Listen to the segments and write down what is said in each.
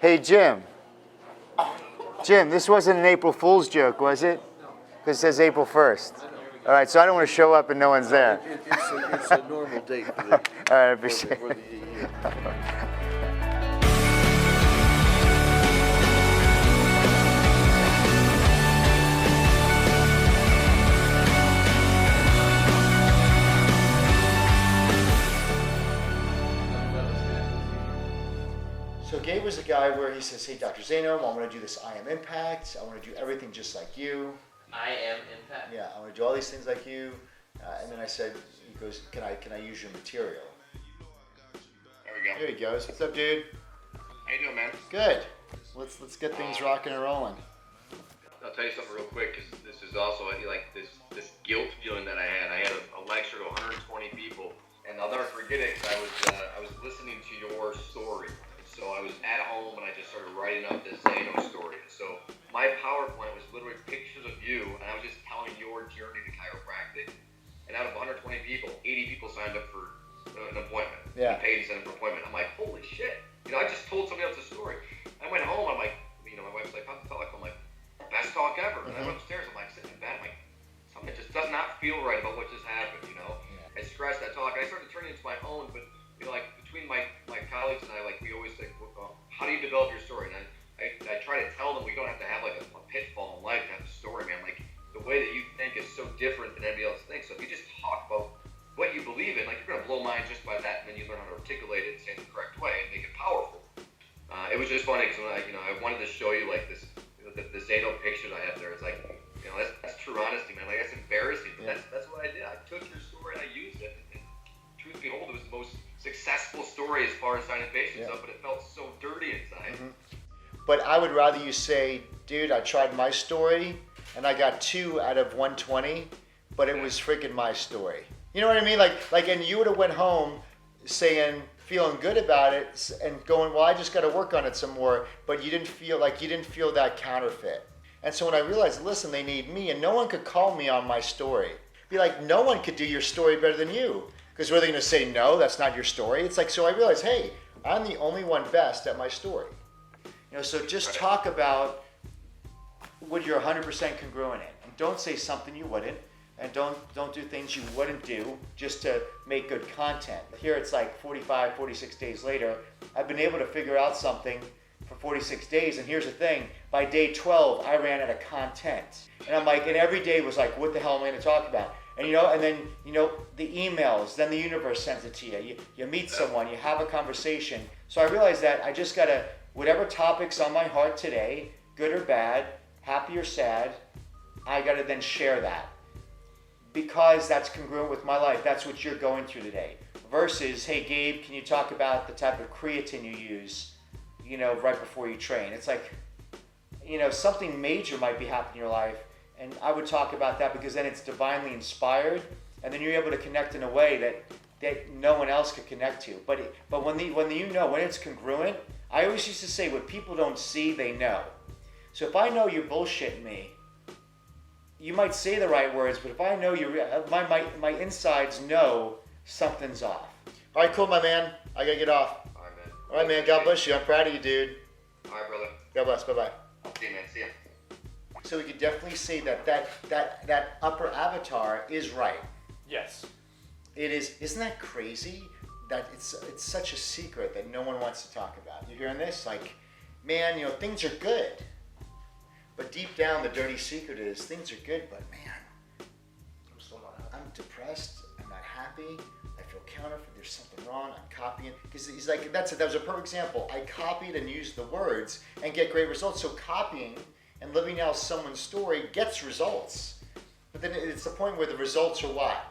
Hey, Jim. Jim, this wasn't an April Fool's joke, was it? Because it says April 1st. All right, so I don't want to show up and no one's there. It's a normal date for the, All right, I appreciate for it. the year. So Gabe was the guy where he says, hey, Dr. Zaino, I want to do this I Am Impact. I want to do everything just like you. I am impact. Yeah, I want to do all these things like you. And then I said, he goes, can I use your material? There we go. There he goes. What's up, dude? How you doing, man? Good. Let's get things rocking and rolling. I'll tell you something real quick, because this is also like this guilt feeling that I had. I had a lecture to 120 people, and I'll never forget it because I was listening to your story. So I was at home and I just started writing up this Zaino story. So my PowerPoint was literally pictures of you, and I was just telling your journey to chiropractic. And out of 120 people, 80 people signed up for an appointment. Yeah. Paid to sign up for an appointment. I'm like, holy shit. I just told somebody else a story. I went home, I'm like, my wife's like, how's the talk? I'm like, best talk ever. And I went upstairs, I'm like, sitting in bed, I'm like, something just does not feel right about what just happened, Yeah. I scratched that talk, and I started turning it into my own, but, like, between my colleagues and I, like, we always think, well, how do you develop your story? And I try to tell them we don't have to have, like, a pitfall in life to have a story, man. Like, the way that you think is so different than anybody else thinks. So if you just talk about what you believe in, like, you're going to blow minds just by that, and then you learn how to articulate it and say it the correct way and make it powerful. It was just funny because I wanted to show you, like, this, the Zaino pictures I have there. It's like, that's true honesty, man. Like, that's embarrassing, but that's what I did. I took your story and I used it. And truth be told, it was the most successful story as far as signing patients up, but it felt so dirty inside. But I would rather you say, dude, I tried my story and I got 2 out of 120, but it was freaking my story. You know what I mean? Like, and you would have went home saying, feeling good about it and going, well, I just got to work on it some more, but you didn't feel that counterfeit. And so when I realized, listen, they need me, and no one could call me on my story. Be like, no one could do your story better than you. Because were they going to say, no, that's not your story? It's like, so I realized, hey, I'm the only one best at my story. So just talk about what you're 100% congruent in. And don't say something you wouldn't. And don't do things you wouldn't do just to make good content. Here it's like 45, 46 days later, I've been able to figure out something for 46 days, and here's the thing, by day 12, I ran out of content. And I'm like, and every day was like, what the hell am I gonna talk about? And and then, the emails, then the universe sends it to you. You meet someone, you have a conversation. So I realized that I just gotta, whatever topic's on my heart today, good or bad, happy or sad, I gotta then share that. Because that's congruent with my life. That's what you're going through today. Versus, hey Gabe, can you talk about the type of creatine you use, right before you train? It's like, something major might be happening in your life, and I would talk about that because then it's divinely inspired, and then you're able to connect in a way that no one else could connect to. But when it's congruent, I always used to say, what people don't see, they know. So if I know you're bullshitting me, you might say the right words, but if I know my insides know something's off. All right, cool, my man. I gotta get off. All right, man. All right, man. God bless you. I'm proud of you, dude. All right, brother. God bless. Bye-bye. I'll see you, man. See ya. So we could definitely say that upper avatar is right. Yes. It is. Isn't that crazy? That it's such a secret that no one wants to talk about. You hearing this? Like, man, things are good. But deep down, the dirty secret is things are good, but man, I'm still not happy. I'm depressed. I'm not happy. I feel counterfeit. There's something wrong. I'm copying. Because he's like, that was a perfect example. I copied and used the words and get great results. So copying and living out someone's story gets results. But then it's the point where the results are what?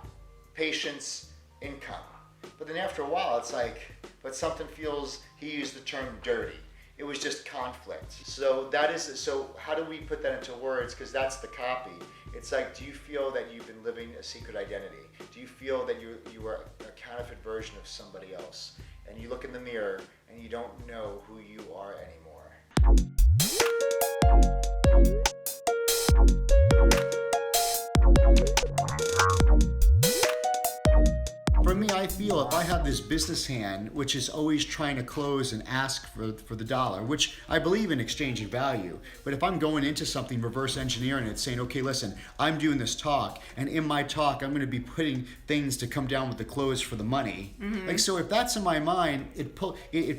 Patience, income. But then after a while, it's like, but something feels, he used the term dirty. It was just conflict. So how do we put that into words? Because that's the copy. It's like, do you feel that you've been living a secret identity? Do you feel that you are a counterfeit version of somebody else? And you look in the mirror and you don't know who you are anymore. For me, I feel still, if I have this business hand, which is always trying to close and ask for the dollar, which I believe in exchanging value, but if I'm going into something, reverse engineering it, saying, okay, listen, I'm doing this talk, and in my talk, I'm going to be putting things to come down with the close for the money. Like, so if that's in my mind, it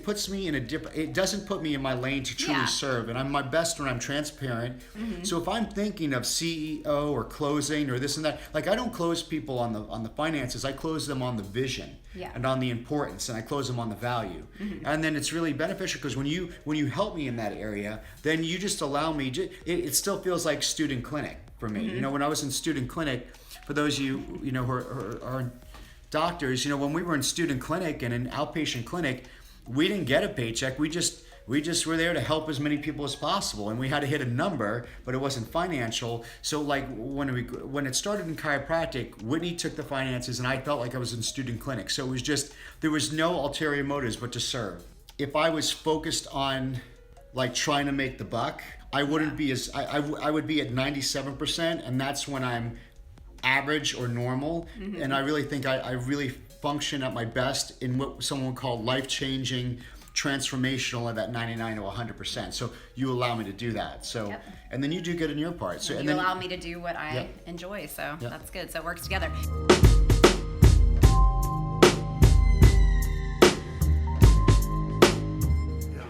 puts me in a different, it doesn't put me in my lane to truly serve, and I'm my best when I'm transparent. So if I'm thinking of CEO or closing or this and that, like, I don't close people on the finances, I close them on the vision and on the importance, and I close them on the value. And then it's really beneficial because when you help me in that area, then you just allow me it still feels like student clinic for me. You know, when I was in student clinic, for those of you who are doctors, when we were in student clinic and in outpatient clinic, we didn't get a paycheck. We just were there to help as many people as possible, and we had to hit a number, but it wasn't financial. So like when it started in chiropractic, Whitney took the finances, and I felt like I was in student clinic. So it was just, there was no ulterior motives but to serve. If I was focused on like trying to make the buck, I wouldn't be as I would be at 97%, and that's when I'm average or normal. And I really think I really function at my best in what someone would call life-changing, transformational at that 99 to 100%. So you allow me to do that. So and then you do good in your part. So and you allow me to do what I enjoy. So that's good. So it works together.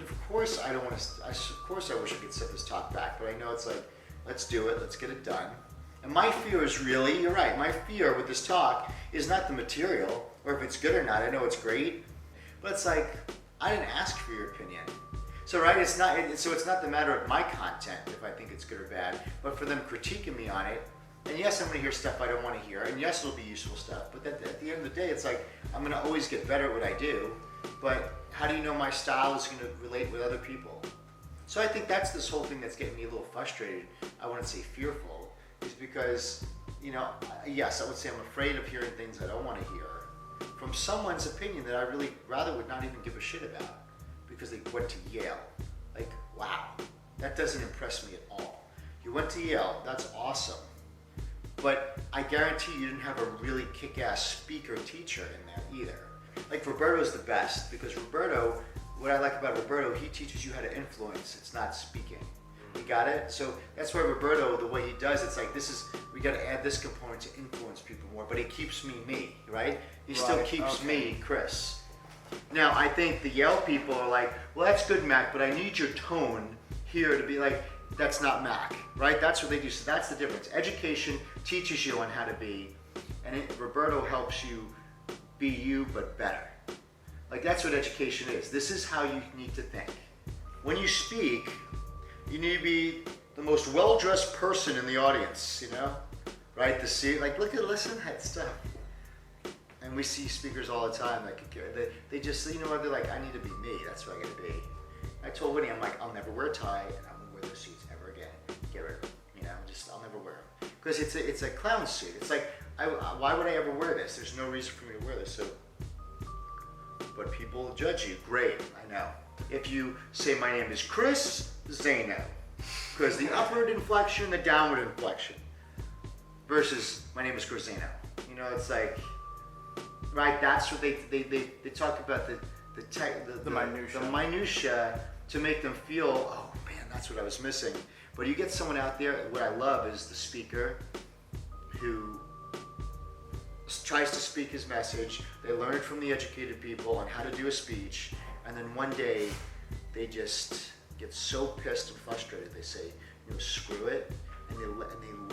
Of course I don't want to. Of course I wish I could set this talk back, but I know it's like, let's do it. Let's get it done. And my fear is really, you're right. My fear with this talk is not the material or if it's good or not. I know it's great, but it's like, I didn't ask for your opinion. So right, it's not the matter of my content if I think it's good or bad, but for them critiquing me on it. And yes, I'm going to hear stuff I don't want to hear, and yes, it'll be useful stuff. But at the end of the day, it's like I'm going to always get better at what I do. But how do you know my style is going to relate with other people? So I think that's this whole thing that's getting me a little frustrated. I wouldn't say fearful, is because yes, I would say I'm afraid of hearing things I don't want to hear from someone's opinion that I really rather would not even give a shit about because they went to Yale. Like, wow, that doesn't impress me at all. You went to Yale, that's awesome. But I guarantee you didn't have a really kick-ass speaker teacher in there either. Like Roberto's the best because Roberto, what I like about Roberto, he teaches you how to influence, it's not speaking. You got it? So that's why Roberto, the way he does, it's like we got to add this component to influence people more, but he keeps me, right? He still keeps me, Chris. Now, I think the Yale people are like, well, that's good, Mac, but I need your tone here to be like, that's not Mac, right? That's what they do. So that's the difference. Education teaches you on how to be, and Roberto helps you be you, but better. Like, that's what education is. This is how you need to think. When you speak, you need to be the most well-dressed person in the audience, right? Listen to that stuff. And we see speakers all the time, like, they just, they're like, I need to be me, that's what I gotta be. I told Winnie, I'm like, I'll never wear a tie, and I won't wear those suits ever again. Get rid of them, I'll never wear them. Because it's a clown suit. It's like, why would I ever wear this? There's no reason for me to wear this, so. But people judge you, great, I know. If you say my name is Chris Zaino, because the upward inflection, the downward inflection, versus my name is Chris Zaino. It's like, right? That's what they talk about the minutia to make them feel, oh man, that's what I was missing. But you get someone out there. What I love is the speaker who tries to speak his message. They learn from the educated people on how to do a speech, and then one day they just get so pissed and frustrated. They say, screw it, and they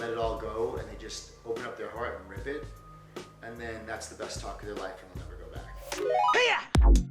let it all go, and they just open up their heart and rip it, and then that's the best talk of their life, and they'll never go back.